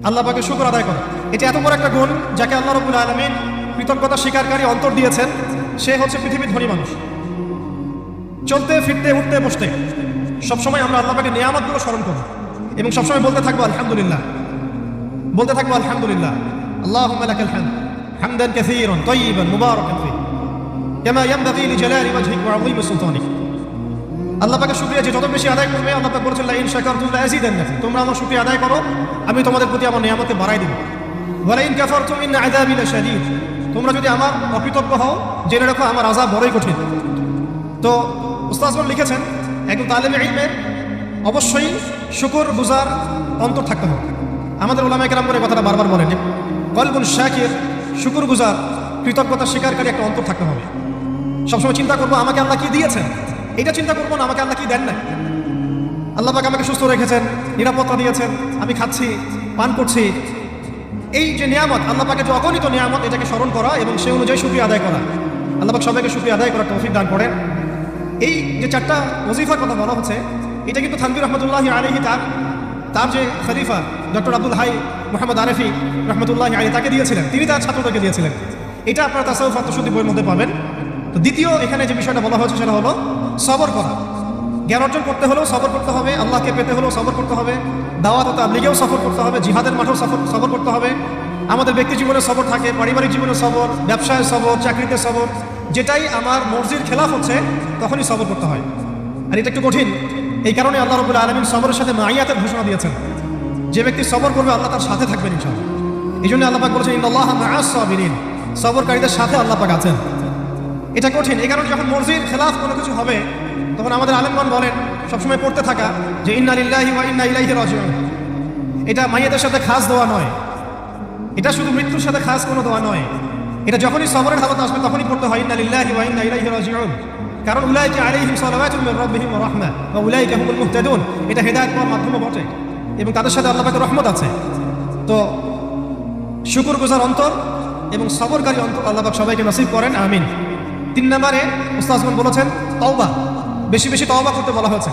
আল্লাহ পাকের শুকর আদায় করা, এটা এত বড় একটা গুণ যাকে আল্লাহ রাব্বুল আলামিন কৃতজ্ঞতা স্বীকারকারী অন্তর দিয়েছেন। সে হচ্ছে পৃথিবীর ধনী মানুষ। চলতে ফিরতে উঠতে বসতে সবসময় আমরা আল্লাহ পাকের নিয়ামতগুলো স্মরণ করব এবং সবসময় বলতে থাকবো আলহামদুলিল্লাহ, বলতে থাকবো আলহামদুলিল্লাহ। আল্লাহুম্মা লাকাল হামদ হামদান কাসীরান তাইয়িবান মুবারাকান ফীহি কামা ইয়ানবাগী লিজালালি ওয়াজহিক ওয়া আযীমি সুলতানিক। আল্লাহ পাকের শুকরিয়া যে যত বেশি আদায় করবে, আল্লাহ পাক বলেছেন লা ইন শাকারতুম লা আযীদান্নাকুম, তোমরা আমার শুকরিয়া আদায় করো আমি তোমাদের প্রতি আমার নিয়ামতকে বাড়াই দেব। ওয়া লা ইন কাফারতুম ইন্না আযাবি লাশাদীদ, তোমরা যদি আমার অকৃতজ্ঞ হও জেনে রাখো আমার আযাব বড়ই কঠিন। তো উস্তাদগণ লিখেছেন একজন তালিবে ইলমের অবশ্যই শুকর গুজার অন্তর থাকতে হবে। আমাদের উলামায়ে কেরাম করে কথাটা বারবার বলেন, কলবুন শাকির, শুকর গুজার কৃতজ্ঞতা স্বীকারকারী একটা অন্তর থাকতে হবে। সবসময় চিন্তা করবো আমাকে আল্লাহ কি দিয়েছেন, এটা চিন্তা করবো না আমাকে আল্লাহ কি দেন না। আল্লাহ পাক আমাকে সুস্থ রেখেছেন, নিরাপত্তা দিয়েছেন, আমি খাচ্ছি পান করছি। এই যে নিয়ামত, আল্লাহ পাকের যে অগণিত নিয়ামত, এটাকে স্মরণ করা এবং সেই অনুযায়ী শুকরিয়া আদায় করা। আল্লাহ পাক সবাইকে শুকরিয়া আদায় করার তৌফিক দান করেন। এই যে চারটা ওজিফার কথা বলা হচ্ছে, এটা কিন্তু থানভীর রহমতুল্লাহি আলাইহি তার যে খলিফা ডক্টর আব্দুল হাই মোহাম্মদ আরেফি রহমতুল্লাহি আলাইহি তাকে দিয়েছিলেন, তিনি তার ছাত্রদেরকে দিয়েছিলেন। এটা আপনারা তাসাউফ আত্মশুদ্ধি বইয়ের মধ্যে পাবেন। তো দ্বিতীয় এখানে যে বিষয়টা বলা হয়েছে সেটা হলো সবর করা। জ্ঞান অর্জন করতে হলেও সবর করতে হবে, আল্লাহকে পেতে হলেও সবর করতে হবে, দাওয়াত ও তাবলীগেও সফর করতে হবে, জিহাদের মাঠেও সবর করতে হবে। আমাদের ব্যক্তি জীবনে সবর থাকে, পারিবারিক জীবনে সবর, ব্যবসায় সবর, চাকরিতে সবর। যেটাই আমার মর্জির খেলাফ হচ্ছে তখনই সবর করতে হয়। আর এটা একটু কঠিন, এই কারণে আল্লাহ রাব্বুল আলামিন সবরের সাথে মাইয়াতের ঘোষণা দিয়েছেন। যে ব্যক্তি সবর করবে আল্লাহ তার সাথে থাকবেন ইনশাআল্লাহ। এই জন্য আল্লাহ পাক বলেছেন ইন্নাল্লাহা মাআস সাবিরিন, সবরকারীদের সাথে আল্লাহ পাক আছেন। এটা কঠিন, এই কারণে যখন মর্জির খেলাফ কোনো কিছু হবে তখন আমাদের আলেমগণ বলেন সবসময় পড়তে থাকা যে ইন্না লিল্লাহি ওয়া ইন্না ইলাইহি রাজিউন। এটা মাইয়াতের সাথে খাস দোয়া নয়, এটা শুধু মৃত্যুর সাথে খাস কোনো দোয়া নয়। এটা যখনই সবরের হালত আসবে তখনই পড়তে হয় ইন্না লিল্লাহি ওয়া ইন্না ইলাইহি রাজিউন। কারণ উলাইকা আলাইহিম সালাওয়াতুম মির রাব্বিহিম ওয়া রাহমা ওয়া উলাইকা হুমুল মুহতাদুন, এটা হেদায়েত পাওয়ার মাধ্যমে বটে এবং তাদের সাথে আল্লাহ পাকের রহমত আছে। তো শুকরগুজার অন্তর এবং সবরকারী অন্তর আল্লাহ পাক সবাইকে নসিব করেন, আমিন। 3 নম্বরে উস্তাদগণ বলেছেন তওবা, বেশি বেশি তওবা করতে বলা হয়েছে।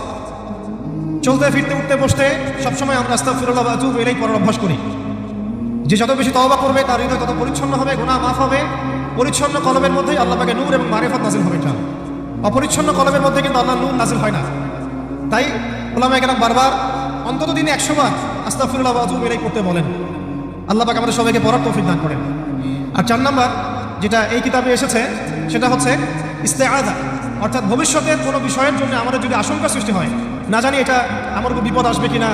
চলতে ফিরতে উঠতে বসতে সবসময় আমরা আস্তাগফিরুল্লাহ ওয়া আতুবু ইলাইহি পড়ার অভ্যাস করি। যে যত বেশি তওবা করবে তার হৃদয় তত পরিচ্ছন্ন হবে, গুনাহ মাফ হবে। পরিচ্ছন্ন কলবের মধ্যেই আল্লাহ পাকের নূর এবং মারিফাত নাজিল হবে। অপরিচ্ছন্ন কলবের মধ্যে কিন্তু আল্লাহর নূর নাজিল হয় না। তাই উলামায়ে কেরাম বারবার অন্তত দিনে 100 বার আস্তাগফিরুল্লাহ ওয়া আতুবু ইলাইহি করতে বলেন। আল্লাহ পাক আমাদের সবাইকে পড়ার তৌফিক দান করেন। আর 4 নম্বর যেটা এই কিতাবে এসেছে সেটা হচ্ছে ইস্তেআযা, অর্থাৎ ভবিষ্যতের কোনো বিষয়ের জন্য আমাদের যদি আশঙ্কা সৃষ্টি হয়, না জানি এটা আমার উপর বিপদ আসবে কিনা,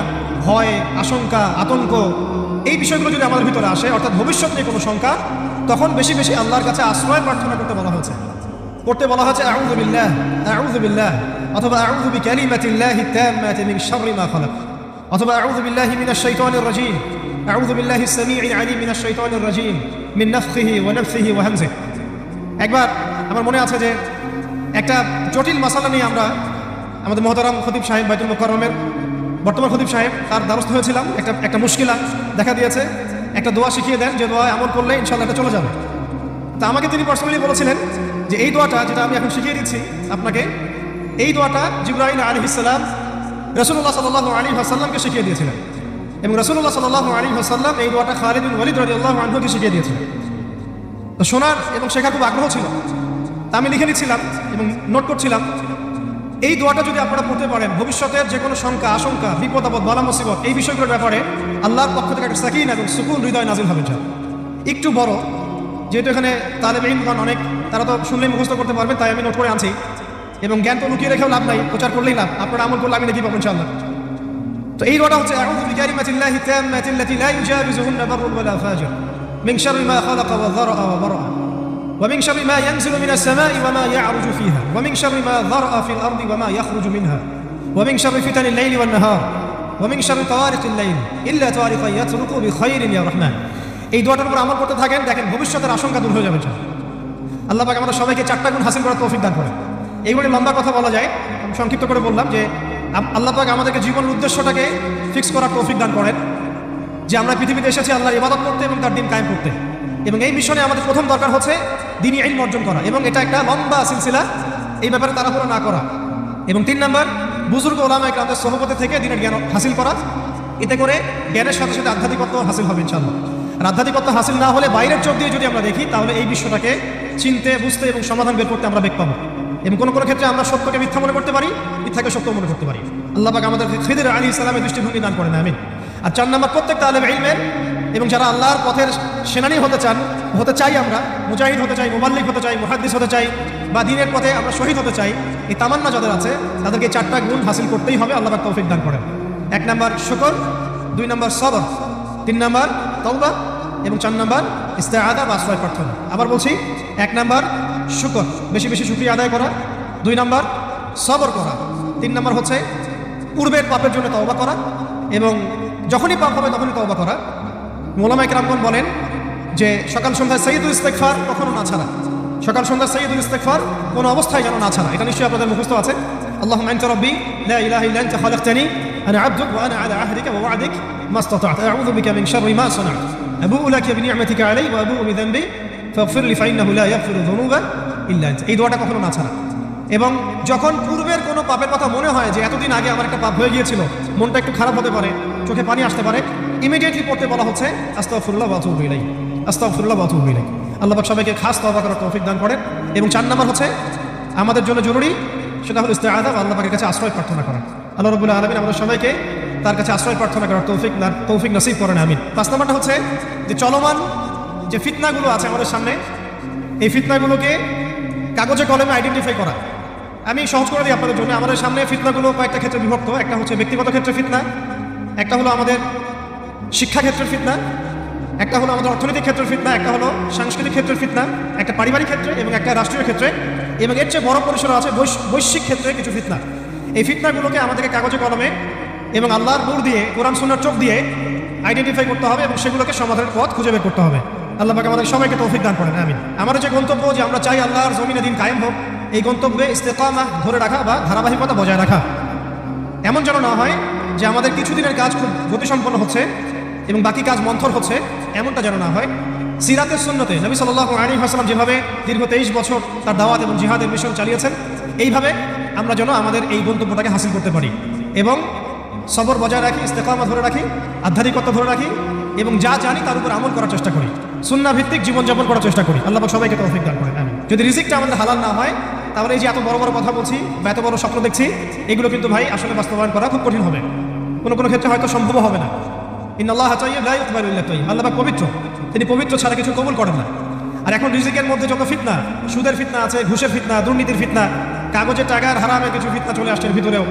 ভয়, আশঙ্কা, আতঙ্ক, এই বিষয়গুলো যদি আমাদের ভিতরে আসে, অর্থাৎ ভবিষ্যৎ নিয়ে কোনো শঙ্কা, তখন বেশি বেশি আল্লাহর কাছে আশ্রয় প্রার্থনা করতে বলা হয়েছে। করতে বলা হয়েছে আউযু বিল্লাহ, অথবা আউযু বিকালিমাতিল্লাহি তাম্মাতি মিন শাররি মা খালাক, অথবা আউযু বিল্লাহি মিনাশ শাইতানির রাজীম, আউযু বিল্লাহিস সামিউল আলিম মিনাশ শাইতানির রাজীম মিন নাফখিহি ওয়া নাফসিহি ওয়া হামজিহি। একবার আমার মনে আছে যে একটা জটিল মাসালা নিয়ে আমরা আমাদের মহতারাম খতিব সাহেব বাইতুল মুকাররমের বর্তমান খতিব সাহেব তার দ্বারস্থ হয়েছিলাম। একটা মুশকিলা দেখা দিয়েছে, একটা দোয়া শিখিয়ে দেন যে দোয়া আমল করলে ইনশাআল্লাহ এটা চলে যাবে। তা আমাকে তিনি পার্সোনালি বলেছিলেন যে এই দোয়াটা যেটা আমি এখন শিখিয়ে দিচ্ছি আপনাকে, এই দোয়াটা জিবরাইল আলাইহিস সালাম রাসূলুল্লাহ সাল্লাল্লাহু আলাইহি ওয়াসাল্লামকে শিখিয়ে দিয়েছিলেন এবং রাসূলুল্লাহ সাল্লাল্লাহু আলাইহি ওয়াসাল্লাম এই দোয়াটা খালিদ বিন ওয়ালিদ রাদিয়াল্লাহু আনহুকে শিখিয়ে দিয়েছিলেন। তো শোনার এবং শেখার খুব আগ্রহ ছিল, তা আমি লিখে নিচ্ছিলাম এবং নোট করছিলাম। এই দোয়াটা যদি আপনারা পড়তে পারেন, ভবিষ্যতের যে কোনো শঙ্কা, আশঙ্কা, বিপদ আপদ, বালা মুসিবত, এই বিষয়গুলোর ব্যাপারে আল্লাহর পক্ষ থেকে একটা সাকিন এবং সুকুন হৃদয় নাজিল হবে। একটু বড়, যেহেতু এখানে তালেবে ইলমগণ অনেক, তারা তো শুনলেই মুখস্থ করতে পারবেন, তাই আমি নোট করে আনছি। এবং জ্ঞান তো লুকিয়ে রেখেও লাভ নাই, প্রচার করলেই লাভ, আপনারা আমল করলে আমি নাকি পাবো ইনশাআল্লাহ। তো এই দোয়াটা হচ্ছে আউযু বিকালিমাতিল্লাহি তাম্মাতিল্লাতি লা ইউজাবিজুহুন্না বাররুন ওয়ালা ফাজির মিন শাররি মা খালাকা ওয়া যারআ ওয়া বারআ ومن شر ما ينزل من السماء وما يعرج فيها ومن شر ما ذرأ في الأرض وما يخرج منها ومن شر فتن الليل والنهار ومن شر طوارق الليل إلا طارقا يطرق بخير يا رحمن। এই দোয়াটার উপর আমল করতে থাকেন, দেখেন ভবিষ্যতের আশঙ্কা দূর হয়ে যাবে। আল্লাহ পাক আমাদের সবাইকে 4টা গুণ হাসিল করার তৌফিক দান করেন। এইগুলি লম্বা কথা বলা যায়, আমি সংক্ষিপ্ত করে বললাম যে আল্লাহ পাক আমাদেরকে জীবনের উদ্দেশ্যটাকে ফিক্স করার তৌফিক দান করেন, যে আমরা পৃথিবীতে এসেছি আল্লাহর ইবাদত করতে এবং তার দিন কায়েম করতে। এবং এই মিশনে আমাদের প্রথম দরকার হচ্ছে দ্বীনি ইলম অর্জন করা, এবং এটা একটা লম্বা সিলসিলা, এই ব্যাপারে তাড়াহুড়ো না করা। এবং 3 নম্বর, বুজুর্গ উলামায়ে কেরামদের সোহবতে থেকে দ্বীনের জ্ঞান হাসিল করা। এতে করে জ্ঞানের সাথে সাথে আধ্যাত্মিকত্ব হাসিল হবে ইনশাআল্লাহ। আর আধ্যাত্মিকত্ব হাসিল না হলে বাইরের চোখ দিয়ে যদি আমরা দেখি তাহলে এই বিশ্বটাকে চিনতে বুঝতে এবং সমাধান বের করতে আমরা বেগ পাবো। এবং কোনো কোনো ক্ষেত্রে আমরা সত্যকে মিথ্যা মনে করতে পারি, মিথ্যাকে সত্য মনে করতে পারি। আল্লাহ পাক আমাদের খিদির আলাইহিস সালামের দৃষ্টিভঙ্গি দান করেন, আমিন। আর 4 নম্বর, প্রত্যেকটা আলেম ইলমের এবং যারা আল্লাহর পথের সেনানী হতে চাই, আমরা মুজাহিদ হতে চাই, মুবাল্লিগ হতে চাই, মুহাদ্দিস হতে চাই, বা দ্বীনের পথে আমরা শহীদ হতে চাই, এই তামান্না যাদের আছে তাদেরকে 4টা গুণ হাসিল করতেই হবে। আল্লাহ পাক তৌফিক দান করেন। 1 নম্বর শুকর, 2 নম্বর সবর, 3 নম্বর তওবা এবং 4 নম্বর ইস্তেআদা বা আশ্রয় প্রার্থনা। আবার বলছি, 1 নম্বর শুকর, বেশি বেশি শুকরিয়া আদায় করা, 2 নম্বর সবর করা, 3 নম্বর হচ্ছে পূর্বের পাপের জন্য তওবা করা, এবং যখনই পাপ হবে তখনই তওবা করা। ওলামায়ে কেরামগণ বলেন যে সকাল সন্ধ্যায় সাইয়্যিদুল ইস্তিগফার কখনো না ছাড়া, সকাল সন্ধ্যায় সাইয়্যিদুল ইস্তিগফার কোনো অবস্থায় যেন না ছাড়া। এটা নিশ্চয়ই আপনাদের মুখস্থ আছে। আল্লাহুম্মা আনতা রাব্বি লা ইলাহা ইল্লা আনতা খালাকতানি আনা আবদুক ওয়া আনা আলা আহদিকা ওয়া ওয়া'দিক মাস্তাতা'তু আউযু বিকা মিন শাররি মা সানা'তু আবু'ু লাকা বিনি'মাতিকা আলাইয়া ওয়া আবু'ু বিযানবি ফাগফির লি ফাইন্নাহু লা ইয়াগফিরু যুনুবা ইল্লা আনতা। এই দোয়াটা কখনো না ছাড়া। এবং যখন পূর্বের কোনো পাপের কথা মনে হয় যে এতদিন আগে আমার একটা পাপ হয়ে গিয়েছিল, মনটা একটু খারাপ হতে পারে, চোখে পানি আসতে পারে, ইমিডিয়েটলি পড়তে বলা হচ্ছে আস্তাগফিরুল্লাহ ওয়া আতুবু ইলাইহি, আস্তাগফিরুল্লাহ ওয়া আতুবু ইলাইহি। আল্লাহ পাক সবাইকে খাস তওবা করার তৌফিক দান করেন। এবং 4 নম্বর হচ্ছে আমাদের জন্য জরুরি, সেটা হলো ইস্তেআযা, আল্লাহ পাকের কাছে আশ্রয় প্রার্থনা করা। আল্লাহ রাব্বুল আলামিন আমাদের সবাইকে তার কাছে আশ্রয় প্রার্থনা করার তৌফিক নসিব করেন, আমিন। 5 নম্বরটা হচ্ছে যে চলমান যে ফিতনাগুলো আছে আমাদের সামনে, এই ফিতনাগুলোকে কাগজে কলমে আইডেন্টিফাই করা। আমি সহজ করে দিই আপনাদের জন্য। আমাদের সামনে ফিতনাগুলো কয়েকটা ক্ষেত্রে বিভক্ত। একটা হচ্ছে ব্যক্তিগত ক্ষেত্রে ফিতনা, একটা হলো আমাদের শিক্ষা ক্ষেত্রের ফিতনা, একটা হলো আমাদের অর্থনৈতিক ক্ষেত্রের ফিতনা, একটা হলো সাংস্কৃতিক ক্ষেত্রের ফিতনা, একটা পারিবারিক ক্ষেত্রে এবং একটা রাষ্ট্রীয় ক্ষেত্রে, এবং এর চেয়ে বড় পরিসরে আছে বৈশ্বিক ক্ষেত্রে কিছু ফিতনা। এই ফিতনাগুলোকে আমাদেরকে কাগজে কলমে এবং আল্লাহর নূর দিয়ে, কোরআন সুন্নাহর চোখ দিয়ে আইডেন্টিফাই করতে হবে এবং সেগুলোকে সমাধানের পথ খুঁজে বের করতে হবে। আল্লাহ পাক আমাদের সবাইকে তৌফিক দান করেন, আমিন। আমাদের যে গন্তব্য, যে আমরা চাই আল্লাহর জমিনে দিন কায়েম হোক, এই গন্তব্যে ইস্তেকামা ধরে রাখা বা ধারাবাহিকতা বজায় রাখা। এমন যেন না হয় যে আমাদের কিছুদিনের কাজ খুব গতিসম্পন্ন হচ্ছে এবং বাকি কাজ মন্থর হচ্ছে, এমনটা যেন না হয়। সিরাতের সুন্নতে নবী সাল্লাল্লাহু আলাইহি ওয়াসাল্লাম যেভাবে দীর্ঘ 23 বছর তার দাওয়াত এবং জিহাদের মিশন চালিয়েছেন, এইভাবে আমরা যেন আমাদের এই গন্তব্যটাকে হাসিল করতে পারি এবং সবর বজায় রাখি, ইস্তেকামা ধরে রাখি, আধ্যাত্মিকতা ধরে রাখি এবং যা জানি তার উপর আমল করার চেষ্টা করি, সুন্নাহ ভিত্তিক জীবনযাপন করার চেষ্টা করি। আল্লাহ পাক সবাইকে তৌফিক দান করেন, আমিন। যদি রিজিকটা আমাদের হালাল না হয়, তাহলে এই যে এত বড় বড় কথা বলছি বা এত বড় স্বপ্ন দেখছি, এগুলো কিন্তু ভাই আসলে বাস্তবায়ন করা খুব কঠিন হবে, কোনো কোনো ক্ষেত্রে হয়তো সম্ভব হবে না। ইন্নাল্লাহা তাইয়্যিব লা ইয়াকবালু ইল্লা তাইয়্যিব, আল্লাহ পাক পবিত্র, তিনি পবিত্র ছাড়া কিছু কবুল করেন না। আর এখন রিজিকের মধ্যে যত ফিতনা, সুদের ফিতনা আছে, ঘুষের ফিতনা, দুর্নীতির ফিতনা, কাগজের টাকার হারামের কিছু ফিতনা চলে আসছে, ভিতরেও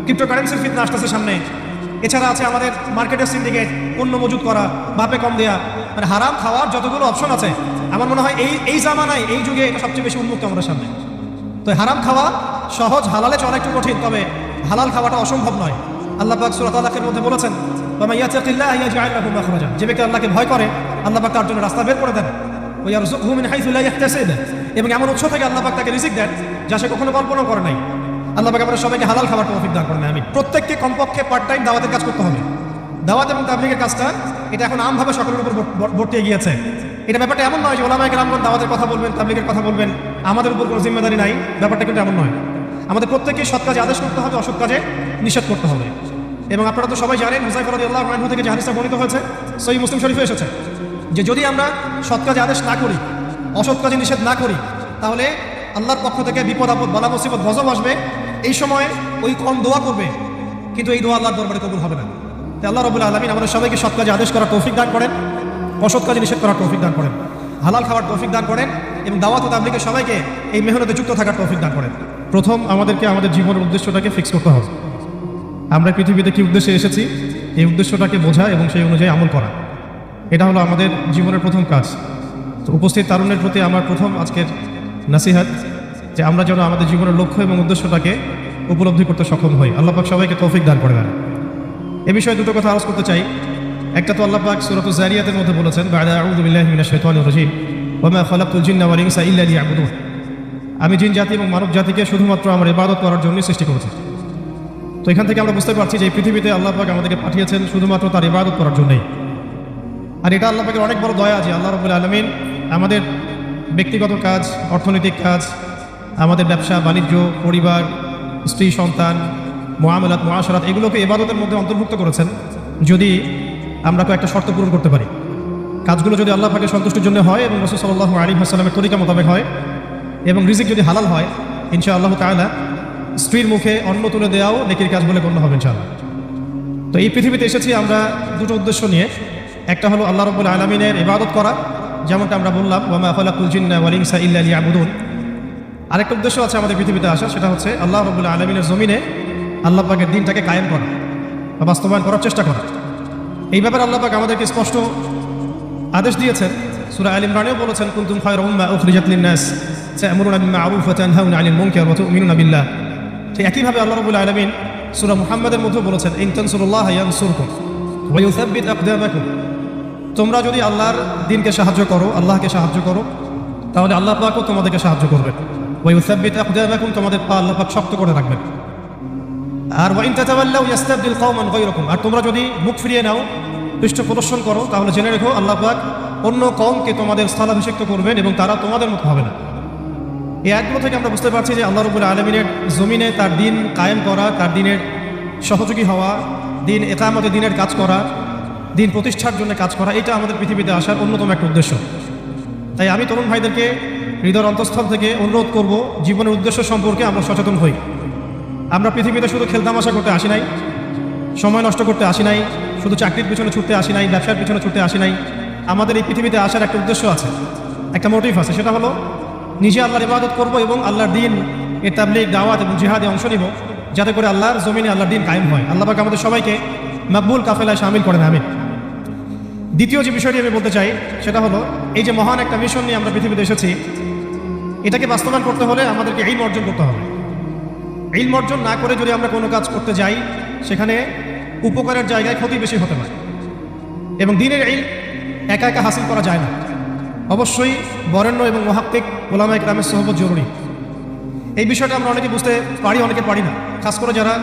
ক্রিপ্টোকারেন্সির ফিতনা আসতেছে সামনে। এছাড়া আছে আমাদের মার্কেটের সিন্ডিকেট, পণ্য মজুত করা, বাপে কম দেয়া, মানে হারাম খাওয়ার যতগুলো অপশন আছে, আমার মনে হয় এই জামানায়, এই যুগে এটা সবচেয়ে বেশি উন্মুক্ত আমাদের সামনে। তো হারাম খাওয়া সহজ, হালালে চলা একটু কঠিন, তবে হালাল খাওয়াটা অসম্ভব নয়। আল্লাহ পাক সূরা তালাকের মধ্যে বলেছেন, ওয়া মান ইয়াত্তাকিল্লাহা ইয়াজআল লাহু মাখরাজা, যে ব্যক্তি আল্লাহকে ভয় করে, আল্লাহ পাক তার জন্য রাস্তা বের করে দেন। ওয়া ইয়ারযুকহু মিন হাইসু লা ইয়াহতাসিব, এবং এমন উৎস থেকে আল্লাহ পাক তাকে রিজিক দেন যা সে কখনো কল্পনা করে নাই। আল্লাহ পাক আমাদের সবাইকে হালাল খাবার তৌফিক দান করেন, আমিন। প্রত্যেককে কমপক্ষে পার্ট টাইম দাওয়াতের কাজ করতে হবে। দাওয়াত এবং তাবলীগের কাজটা এটা এখন আমভাবে সকলের উপর বর্তিয়ে গিয়েছে। এটা ব্যাপারটা এমন নয় যে ওলামায়ে কেরামগণ দাওয়াতের কথা বলবেন, তাবলীগের কথা বলবেন, আমাদের উপর কোনো জিম্মেদারি নাই, ব্যাপারটা কিন্তু এমন নয়। আমাদের প্রত্যেককে সৎ কাজে আদেশ করতে হবে, অসৎ কাজে নিষেধ করতে হবে। এবং আপনারা তো সবাই জানেন, হুযায়ফা রাদিয়াল্লাহু আনহু থেকে যে হাদিসটা বর্ণিত হয়েছে, সহিহ মুসলিম শরীফে এসেছে, যে যদি আমরা সৎ কাজে আদেশ না করি, অসৎ কাজে নিষেধ না করি, তাহলে আল্লাহর পক্ষ থেকে বিপদ আপদ, বালা মুসিবত, গজব আসবে। এই সময় ওই কম দোয়া করবে, কিন্তু এই দোয়া আল্লাহর দরবারে কবুল হবে না। তাই আল্লাহ রাব্বুল আলামিন আমাদের সবাইকে সৎ কাজে আদেশ করার তৌফিক দান করেন, অসৎ কাজে নিষেধ করার তৌফিক দান করেন, হালাল খাওয়ার তৌফিক দান করেন এবং দাওয়াত ও তাবলীগে সবাইকে এই মেহনতে যুক্ত থাকার তৌফিক দান করেন। প্রথম আমাদেরকে আমাদের জীবনের উদ্দেশ্যটাকে ফিক্স করতে হবে। আমরা পৃথিবীতে কি উদ্দেশ্যে এসেছি, এই উদ্দেশ্যটাকে বোঝা এবং সেই অনুযায়ী আমল করা, এটা হলো আমাদের জীবনের প্রথম কাজ। তো উপস্থিত তারুণ্যের প্রতি আমার প্রথম আজকের নাসিহাত, যে আমরা যেন আমাদের জীবনের লক্ষ্য এবং উদ্দেশ্যটাকে উপলব্ধি করতে সক্ষম হই। আল্লাহ পাক সবাইকে তৌফিক দান করে দেন। এ বিষয়ে দুটো কথা আলোচনা করতে চাই। একটা তো আল্লাহ পাক সূরাতুজ যারিয়াতের মধ্যে বলেছেন, বা'দা আউযু বিল্লাহি মিনাশ শাইতানির রাজীম, ওয়া মা খালাকতুল জিন্না ওয়াল ইনসা ইল্লা লিয়াবুদুন, আমি জিন জাতি এবং মানব জাতিকে শুধুমাত্র আমার ইবাদত করার জন্য সৃষ্টি করেছি। তো এখান থেকে আমরা বুঝতে পারছি যে এই পৃথিবীতে আল্লাহ পাক আমাদেরকে পাঠিয়েছেন শুধুমাত্র তার ইবাদত করার জন্যই। আর এটা আল্লাহ পাকের অনেক বড় দয়া যে আল্লাহ রাব্বুল আলামিন আমাদের ব্যক্তিগত কাজ, অর্থনৈতিক কাজ, আমাদের ব্যবসা বাণিজ্য, পরিবার, স্ত্রী সন্তান, মুআমালাত, মুআশারাত, এগুলোকে ইবাদতের মধ্যে অন্তর্ভুক্ত করেছেন। যদি আমরা কয়েকটা শর্ত পূরণ করতে পারি। কাজগুলো যদি আল্লাহ পাকের সন্তুষ্টির জন্য হয় এবং রাসূল সাল্লাল্লাহু আলাইহি ওয়াসাল্লামের তরিকা মোতাবেক হয় এবং রিজিক যদি হালাল হয়, ইনশাআল্লাহ তাআলা স্ত্রীর মুখে অন্ন তুলে দেওয়াও নেকির কাজ বলে গণ্য হবে ইনশাআল্লাহ। তো এই পৃথিবীতে এসেছি আমরা দুটো উদ্দেশ্য নিয়ে। একটা হলো আল্লাহ রাব্বুল আলামিনের ইবাদত করা, যেমনটা আমরা বললাম ওয়া মা খালাকুল জিন্না ওয়াল ইনসা ইল্লা লিয়াবুদুন। আরেকটা উদ্দেশ্য আছে আমাদের পৃথিবীতে আসা, সেটা হচ্ছে আল্লাহ রাব্বুল আলামিনের জমিনে আল্লাহ পাকের দ্বীনটাকে কায়েম করা বা বাস্তবায়ন করার চেষ্টা করা। এই ব্যাপারে আল্লাহ পাক আমাদেরকে স্পষ্ট আদেশ দিয়েছেন। সূরা আল ইমরানেও বলেছেন কুনতুম খায়রা উম্মাহ উখরিজাত লিন-নাস তা'মুরুনা বিল মা'রুফ ওয়া তানহাউনা 'আনিল মুনকার ওয়া তু'মিনুনা বিল্লাহ। ঠিক একইভাবে আল্লাহ রাব্বুল আলামিন সূরা মুহাম্মাদের মধ্যে বলেছেন ইন তানসুরুল্লাহ ইয়ানসুরকুম ওয়া ইউসাব্বিত আকদামাকুম। তোমরা যদি আল্লাহর দ্বীনকে সাহায্য করো, আল্লাহকে সাহায্য করো, তাহলে আল্লাহ পাকও তোমাদেরকে সাহায্য করবেন। ওয়া ইউসাব্বিত আকদামাকুম, তোমাদের পা আল্লাহ পাক শক্ত করে রাখবেন। আর ওয়া ইন তাতাওয়াল্লাউ ইস্তাবদিল কওমান গায়রাকুম, আর তোমরা যদি মুখ ফিরিয়ে নাও, পৃষ্ঠ প্রদর্শন করো, তাহলে জেনে রেখো আল্লাহ পাক অন্য কওমকে তোমাদের স্থলাভিষিক্ত করবেন এবং তারা তোমাদের মতো হবে না। এই আয়াতগুলো থেকে আমরা বুঝতে পারছি যে আল্লাহ রাব্বুল আলামিনের জমিনে তার দ্বীন কায়েম করা, তার দ্বীনের সহযোগী হওয়া, দ্বীন ইকামতে দ্বীনের কাজ করা, দ্বীন প্রতিষ্ঠার জন্য কাজ করা, এটা আমাদের পৃথিবীতে আসার অন্যতম একটা উদ্দেশ্য। তাই আমি তরুণ ভাইদেরকে হৃদয়ের অন্তঃস্থল থেকে অনুরোধ করব, জীবনের উদ্দেশ্য সম্পর্কে আমরা সচেতন হই। আমরা পৃথিবীতে শুধু খেলতামাশা করতে আসি নাই, সময় নষ্ট করতে আসি নাই, শুধু চাকরির পিছনে ছুটতে আসি নাই, ব্যবসার পিছনে ছুটতে আসি নাই। আমাদের এই পৃথিবীতে আসার একটা উদ্দেশ্য আছে, একটা মোটিভ আছে, সেটা হলো নিজে আল্লাহর ইবাদত করব এবং আল্লাহর দ্বীন এর তাবলীগ, দাওয়াত এবং জিহাদে অংশ নিব, যাতে করে আল্লাহর জমিনে আল্লাহর দ্বীন কায়েম হয়। আল্লাহ পাক আমাদের সবাইকে মাকবুল কাফেলায় শামিল করেন, আমিন। দ্বিতীয় যে বিষয়টি আমি বলতে চাই সেটা হলো এই যে মহান একটা মিশন নিয়ে আমরা পৃথিবীতে এসেছি, এটাকে বাস্তবায়ন করতে হলে আমাদেরকে ইলম অর্জন করতে হবে। ইলম অর্জন না করে যদি আমরা কোনো কাজ করতে যাই, সেখানে উপকারের জায়গায় ক্ষতি বেশি হতে পারে। এবং দ্বীনের ইলম একা একা হাসিল করা যায় না, অবশ্যই বরেণ্য এবং মুহাক্কিক উলামায়ে কেরামের সোহবত জরুরি। এই বিষয়টা আমরা অনেকে বুঝতে পারি, অনেকে পারি না। খাস করে যারা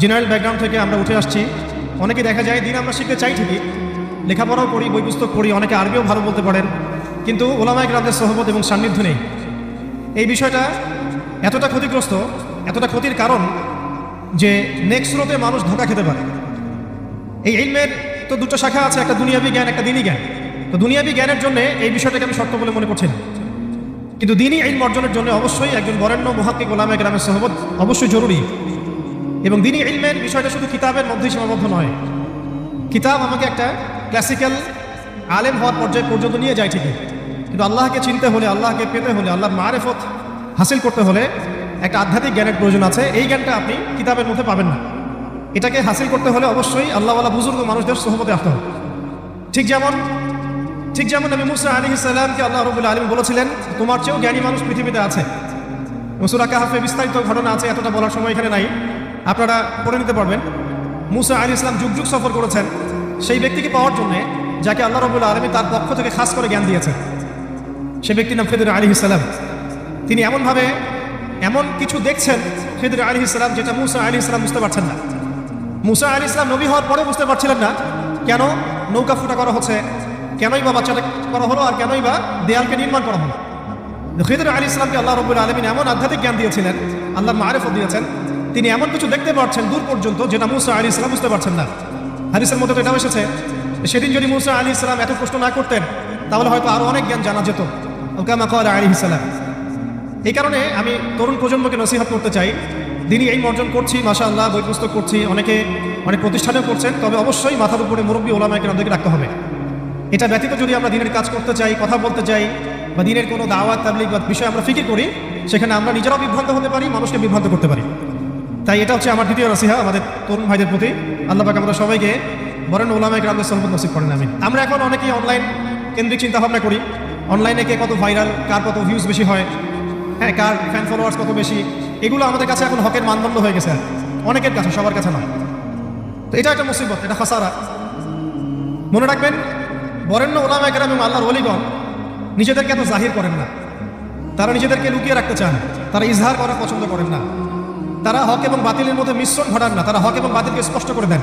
জেনারেল ব্যাকগ্রাউন্ড থেকে আমরা উঠে আসছি, অনেকে দেখা যায় দ্বীন আমরা শিখতে চাই ঠিকই, লেখাপড়াও করি, বই পুস্তক পড়ি, অনেকে আরবিও ভালো বলতে পারেন, কিন্তু উলামায়ে কেরামদের সোহবত এবং সান্নিধ্য নেই। এই বিষয়টা এতটা ক্ষতিগ্রস্ত, এতটা ক্ষতির কারণ যে নেক্সট স্রোতে মানুষ ধোঁকা খেতে পারে। এই ইলমের তো দুটো শাখা আছে, একটা দুনিয়াবি জ্ঞান, একটা দ্বীনি জ্ঞান। তো দুনিয়াবি জ্ঞানের জন্য এই বিষয়টাকে আমি শর্ত বলে মনে করছি না, কিন্তু দ্বীনি ইলম অর্জনের জন্য অবশ্যই একজন বরেণ্য মুহাক্কিক উলামায়ে কেরামের সোহবত অবশ্যই জরুরি। এবং দ্বীনি ইলমের বিষয়টা শুধু কিতাবের মধ্যেই সীমাবদ্ধ নয়। কিতাব আমাকে একটা ক্লাসিক্যাল আলেম হওয়ার পর্যায়ে পর্যন্ত নিয়ে যায় ঠিকই, কিন্তু আল্লাহকে চিনতে হলে, আল্লাহকে পেতে হলে, আল্লাহর মারিফত হাসিল করতে হলে একটা আধ্যাত্মিক জ্ঞানের প্রয়োজন আছে। এই জ্ঞানটা আপনি কিতাবের মধ্যে পাবেন না। এটাকে হাসিল করতে হলে অবশ্যই আল্লাহওয়ালা বুজুর্গ মানুষদের সোহবতে আসতে হবে। ঠিক যেমন নবী মুসা আলাইহিস সালামকে আল্লাহ রাব্বুল আলামিন বলেছিলেন তোমার চেয়েও জ্ঞানী মানুষ পৃথিবীতে আছে। সূরা কাহফে বিস্তারিত ঘটনা আছে, এতটা বলার সময় এখানে নাই, আপনারা পড়ে নিতে পারবেন। মুসা আলাইহিস সালাম যুগ যুগ সফর করেছেন সেই ব্যক্তিকে পাওয়ার জন্য যাকে আল্লাহ রাব্বুল আলামিন তার পক্ষ থেকে খাস করে জ্ঞান দিয়েছেন। সে ব্যক্তির নাম খিদর আলাইহিস সালাম। তিনি এমনভাবে এমন কিছু দেখছেন খিদর আলাইহিস সালাম, যেটা মুসা আলাইহিস সালাম বুঝতে পারছেন না। মুসা আলাইহিস সালাম নবী হওয়ার পরেও বুঝতে পারছিলেন না কেন নৌকা ফুটা করা হচ্ছে, কেনই বা বাচ্চাটা করা হলো, আর কেনই বা দেয়ালকে নির্মাণ করা হলো। খিদর আলাইহিস সালামকে আল্লাহ রাব্বুল আলামিন এমন আধ্যাত্মিক জ্ঞান দিয়েছিলেন, আল্লাহর মারিফত দিয়েছেন, তিনি এমন কিছু দেখতে পাচ্ছেন দূর পর্যন্ত যেটা মুসা আলাইহিস সালাম বুঝতে পারছেন না। হাদিসের মধ্যে তো এটাও এসেছে, সেদিন যদি মুসা আলাইহিস সালাম এত প্রশ্ন না করতেন তাহলে হয়তো আরো অনেক জ্ঞান জানা যেত, কামা ক্বালা আলাইহিস সালাম। এই কারণে আমি তরুণ প্রজন্মকে নসিহত করতে চাই, দিনই এই অর্জন করছি, মাশাআল্লাহ, বই পুস্তক করছি, অনেকে অনেক প্রতিষ্ঠানেও করছেন, তবে অবশ্যই মাথার উপরে মুরব্বী ওলামায়ে কেরামদেরকে রাখতে হবে। এটা ব্যতীত যদি আমরা দিনের কাজ করতে চাই, কথা বলতে চাই, বা দিনের কোনো দাওয়াত তাবলীগ বা বিষয়ে আমরা ফিকির করি, সেখানে আমরা নিজেরাও বিভ্রান্ত হতে পারি, মানুষকে বিভ্রান্ত করতে পারি। তাই এটা হচ্ছে আমার দ্বিতীয় নসিহত আমাদের তরুণ ভাইদের প্রতি। আল্লাহ পাক আমাদের সবাইকে বরেণ্য উলামায়ে কেরামদের সোহবত নসিব করেন, আমিন। আমরা এখন অনেকেই অনলাইন কেন্দ্রিক চিন্তা ভাবনা করি, অনলাইনে কে কত ভাইরাল, কার কত ভিউজ বেশি হয়, হ্যাঁ, কার ফ্যান ফলোয়ার্স কত বেশি, এগুলো আমাদের কাছে এখন হকের মানদণ্ড হয়ে গেছে, অনেকের কাছে, সবার কাছে নয়। তো এটা একটা মুসিবত, এটা খাসারা। মনে রাখবেন, বরেণ্য উলামায়ে কেরাম এবং আল্লাহর ওলিগণ নিজেদেরকে এত জাহির করেন না, তারা নিজেদেরকে লুকিয়ে রাখতে চান, তারা ইজহার করা পছন্দ করেন না, তারা হক এবং বাতিলের মধ্যে মিশ্রণ ঘটান না, তারা হক এবং বাতিলকে স্পষ্ট করে দেন।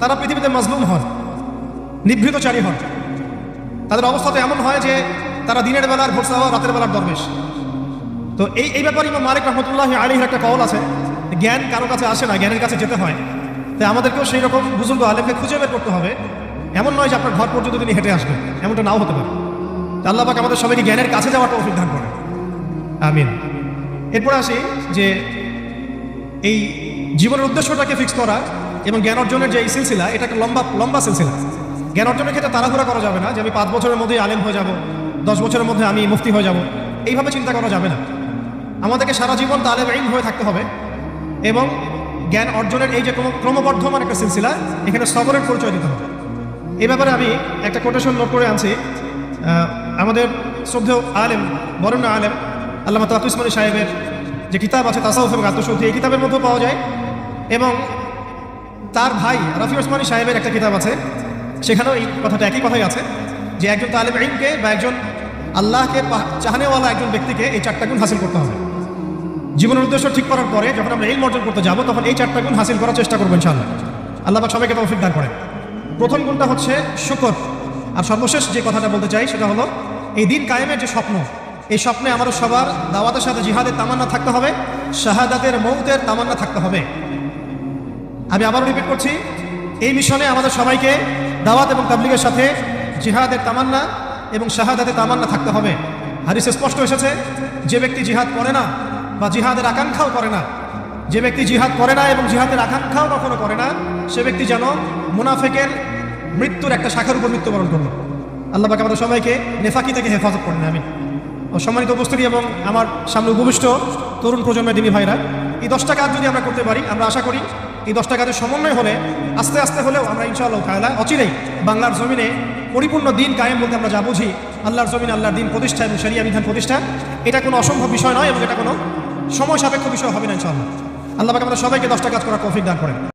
তারা পৃথিবীতে মাজলুম হন, নিভৃতচারী হন। তাদের অবস্থা তো এমন হয় যে তারা দিনের বেলার ভোরসা হওয়া, রাতের বেলার দরবেশ। তো এই ব্যাপারে ইমাম মালিক রাহমাতুল্লাহি আলাইহির একটা কওল আছে, জ্ঞান কারো কাছে আসে না, জ্ঞানের কাছে যেতে হয়। তাই আমাদেরকেও সেই রকম বুজুর্গ আলেমকে খুঁজে বের করতে হবে। এমন নয় যে আপনার ঘর পর্যন্ত তিনি হেঁটে আসবেন, এমনটা নাও হতে পারে। তা আল্লাহ পাক আমাদের সবাইকে জ্ঞানের কাছে যাওয়ার তৌফিক দান করেন, আমিন। এরপরে আসি যে এই জীবনের উদ্দেশ্যটাকে ফিক্স করা এবং জ্ঞান অর্জনের যে এই সিলসিলা, এটা একটা লম্বা সিলসিলা। জ্ঞান অর্জনের ক্ষেত্রে তাড়াহুড়া করা যাবে না যে আমি 5 বছরের মধ্যেই আলেম হয়ে যাব, 10 বছরের মধ্যে আমি মুফতি হয়ে যাব, এইভাবে চিন্তা করা যাবে না। আমাদেরকে সারা জীবন তালেব ইলম হয়ে থাকতে হবে এবং জ্ঞান অর্জনের এই যে ক্রমবর্ধমান একটা সিলসিলা, এখানে সবরের পরিচয় দিতে হবে। এই ব্যাপারে আমি একটা কোটেশন নোট করে আনছি। আমাদের শ্রদ্ধেয় আলেম, বরেণ্য আলেম আল্লামা তাকি উসমানী সাহেবের যে কিতাব আছে তাসাউফ এবং আত্মশুদ্ধি, এই কিতাবের মধ্যেও পাওয়া যায়। এবং তার ভাই রফি উসমানী সাহেবের একটা কিতাব আছে, সেখানেও এই কথাটা একই কথাই আছে যে একজন তালেব ইলমকে বা একজন আল্লাহকে চাহনেওয়ালা একজন ব্যক্তিকে এই 4টা গুণ হাসিল করতে হবে। জীবনের উদ্দেশ্য ঠিক করার পরে যখন আমরা ইলম অর্জন করতে যাব, তখন এই 4টা গুণ হাসিল করার চেষ্টা করবো ইনশাআল্লাহ। আল্লাহ পাক সবাইকে তৌফিক দান করেন। প্রথম গুণটা হচ্ছে শুকর। আর সর্বশেষ যে কথাটা বলতে চাই সেটা হলো এই দিন কায়েমের যে স্বপ্ন, এই স্বপ্নে আমাদের সবার দাওয়াতের সাথে জিহাদের তামান্না থাকতে হবে, শাহাদাতের মৌতের তামান্না থাকতে হবে। আমি আবারও রিপিট করছি, এই মিশনে আমাদের সবাইকে দাওয়াত এবং তাবলীগের সাথে জিহাদের তামান্না এবং শাহাদাতের তামান্না থাকতে হবে। হাদিসে স্পষ্ট এসেছে, যে ব্যক্তি জিহাদ করে না বা জিহাদের আকাঙ্ক্ষাও করে না, যে ব্যক্তি জিহাদ করে না এবং জিহাদের আকাঙ্ক্ষাও কখনো করে না, সে ব্যক্তি যেন মুনাফিকের মৃত্যুর একটা শাখার উপর মৃত্যুবরণ করল। আল্লাহ পাক আমাদের সবাইকে নেফাকি থেকে হেফাজত করেন, আমিন। সম্মানিত উপস্থিতি এবং আমার সামনে উপবিষ্ট তরুণ প্রজন্মের দিনী ভাইরা, এই 10টা কাজ যদি আমরা করতে পারি, আমরা আশা করি এই 10টা কাজের সমন্বয় হলে আস্তে আস্তে হলেও আমরা ইনশাআল্লাহ তাআলা অচিরেই বাংলার জমিনে পরিপূর্ণ দিন কায়েম বলতে আমরা যা বুঝি, আল্লাহর জমিনে আল্লাহর দিন প্রতিষ্ঠা এবং শরিয়া বিধান প্রতিষ্ঠা, এটা কোনো অসম্ভব বিষয় নয় এবং এটা কোনো সময় সাপেক্ষ বিষয় হবে না ইনশাআল্লাহ। আল্লাহ পাক আমাদের সবাইকে 10টা কাজ করার তৌফিক দান করেন।